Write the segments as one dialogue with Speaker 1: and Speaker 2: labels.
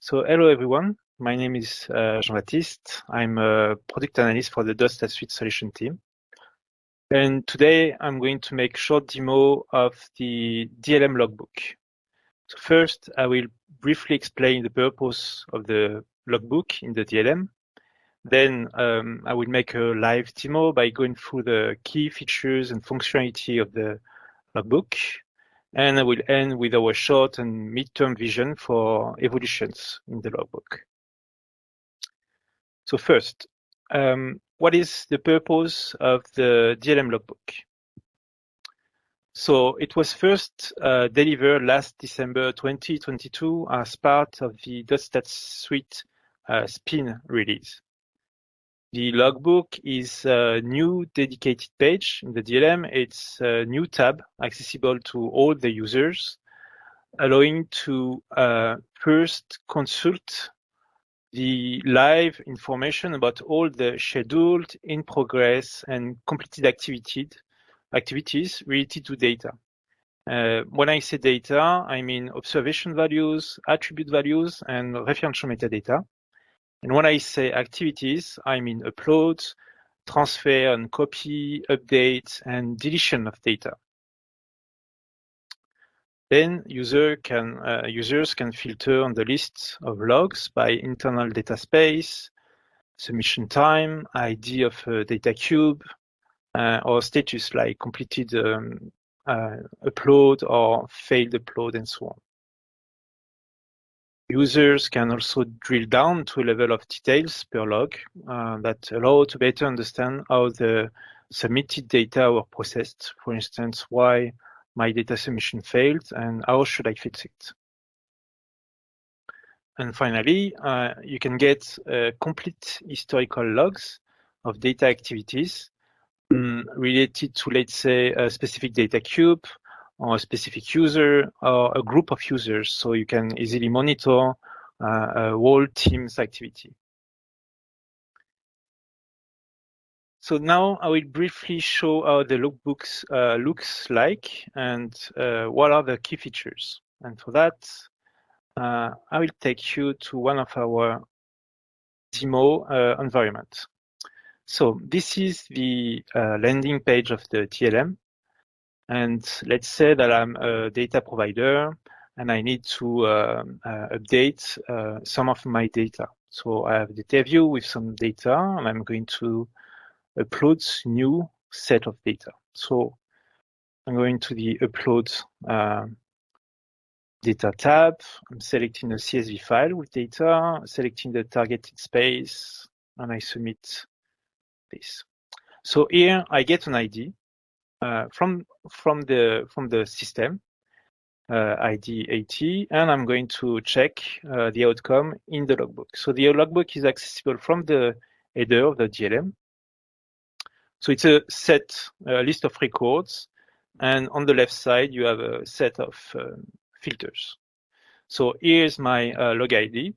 Speaker 1: So hello everyone, my name is Jean-Baptiste. I'm a product analyst for the Data Suite solution team. And today I'm going to make a short demo of the DLM Logbook. So first, I will briefly explain the purpose of the logbook in the DLM. Then I will make a live demo by going through the key features and functionality of the logbook. And I will end with our short and midterm vision for evolutions in the logbook. So first, what is the purpose of the DLM Logbook? So it was first delivered last December 2022 as part of the Data Suite spin release. The logbook is a new dedicated page in the DLM. It's a new tab accessible to all the users, allowing to first consult the live information about all the scheduled, in progress, and completed activities related to data. When I say data, I mean observation values, attribute values, and referential metadata. And when I say activities, I mean uploads, transfer and copy, update, and deletion of data. Then users can filter on the list of logs by internal data space, submission time, ID of a data cube, or status like completed upload or failed upload and so on. Users can also drill down to a level of details per log that allow to better understand how the submitted data were processed. For instance, why my data submission failed and how should I fix it. And finally, you can get complete historical logs of data activities related to, let's say, a specific data cube or a specific user or a group of users. So you can easily monitor a whole team's activity. So now I will briefly show how the logbooks looks like and what are the key features. And for that, I will take you to one of our demo environment. So this is the landing page of the DLM. And let's say that I'm a data provider and I need to update some of my data. So I have the data view with some data and I'm going to upload new set of data. So I'm going to the upload data tab. I'm selecting a CSV file with data, selecting the targeted space, and I submit this. So here I get an ID from the system, ID 80, and I'm going to check the outcome in the logbook. So the logbook is accessible from the header of the DLM. So it's a list of records, and on the left side you have a set of filters. So here's my log ID.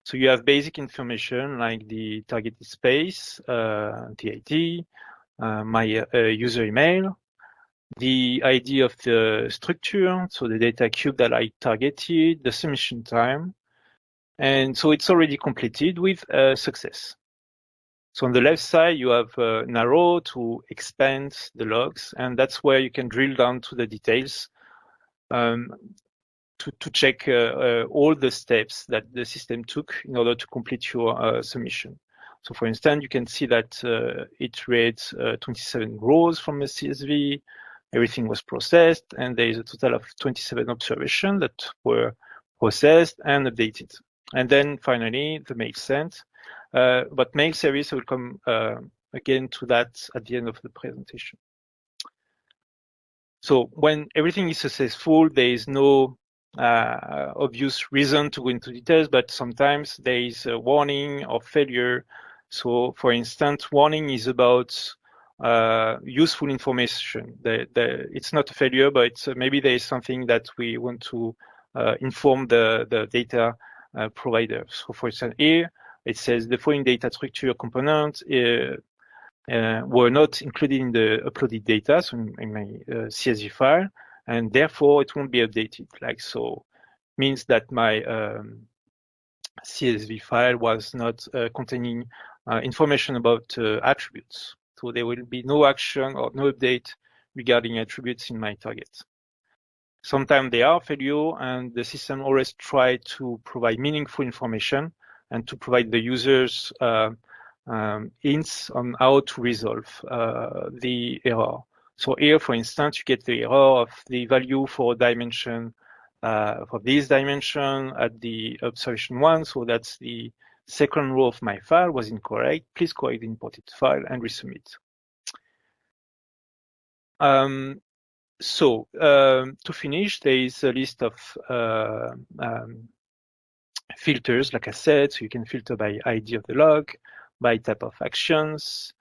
Speaker 1: So you have basic information like the targeted space, the ID, my user email, the ID of the structure, so the data cube that I targeted, the submission time. And so it's already completed with success. So on the left side, you have an arrow to expand the logs, and that's where you can drill down to the details to check all the steps that the system took in order to complete your submission. So for instance, you can see that it reads 27 rows from a CSV, everything was processed, and there is a total of 27 observations that were processed and updated. And then finally, the mail sent. But mail service, I will come again to that at the end of the presentation. So when everything is successful, there is no obvious reason to go into details, but sometimes there is a warning or failure. So for instance, warning is about useful information. It's not a failure, but maybe there is something that we want to inform the data provider. So for instance, here it says the following data structure components were not included in the uploaded data, so in my CSV file, and therefore it won't be updated. Like so, means that my CSV file was not containing information about attributes. So there will be no action or no update regarding attributes in my target. Sometimes they are failure, and the system always try to provide meaningful information and to provide the users hints on how to resolve the error. So here, for instance, you get the error of the value for dimension for this dimension at the observation 1. So that's the second row of my file was incorrect. Please correct the imported file and resubmit. To finish, there is a list of filters, like I said, so you can filter by ID of the log, by type of actions,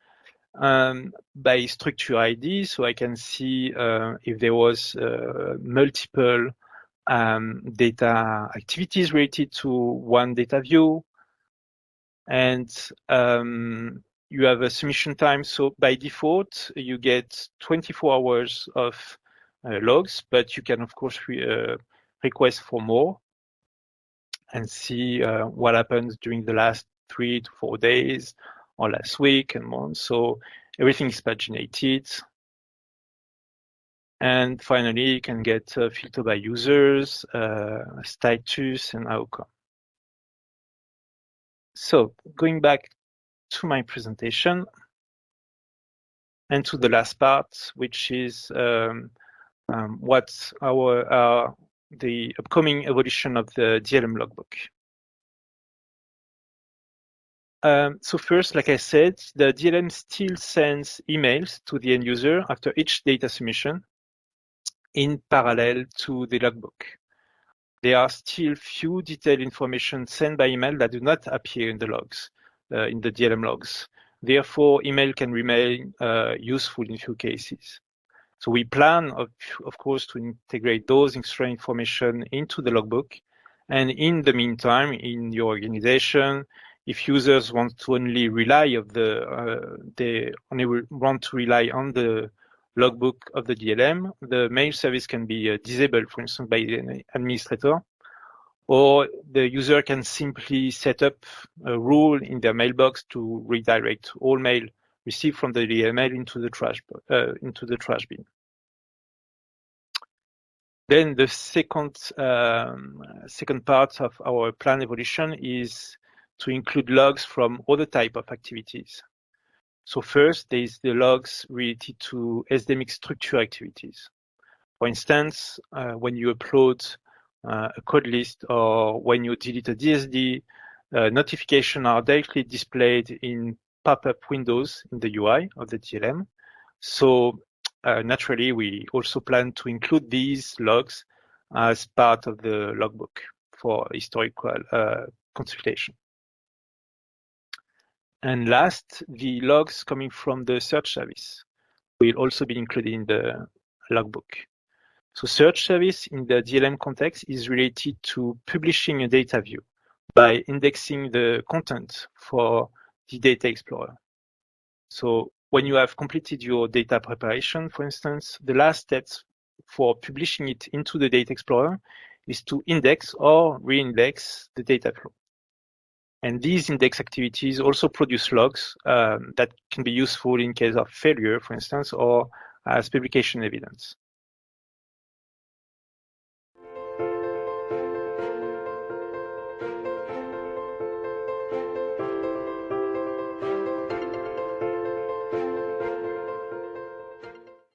Speaker 1: by structure ID, so I can see if there was multiple data activities related to one data view, and you have a submission time. So by default, you get 24 hours of logs, but you can of course request for more and see what happens during the last 3 to 4 days or last week and month. So everything is paginated. And finally, you can get filter by users, status, and outcome. So going back to my presentation and to the last part, which is what the upcoming evolution of the DLM logbook. So first, like I said, the DLM still sends emails to the end user after each data submission in parallel to the logbook. There are still few detailed information sent by email that do not appear in the logs, in the DLM logs. Therefore, email can remain useful in few cases. So we plan, of course, to integrate those extra information into the logbook. And in the meantime, in your organization, if users want to only rely on the logbook of the DLM, the mail service can be disabled, for instance, by the administrator, or the user can simply set up a rule in their mailbox to redirect all mail received from the DLM into the trash bin. Then the second part of our plan evolution is to include logs from other type of activities. So first, there is the logs related to SDMX structure activities. For instance, when you upload a code list or when you delete a DSD, notifications are directly displayed in pop-up windows in the UI of the DLM. So naturally, we also plan to include these logs as part of the logbook for historical consultation. And last, the logs coming from the search service will also be included in the logbook. So search service in the DLM context is related to publishing a data view by indexing the content for the Data Explorer. So when you have completed your data preparation, for instance, the last steps for publishing it into the Data Explorer is to index or re-index the data flow. And these index activities also produce logs that can be useful in case of failure, for instance, or as publication evidence.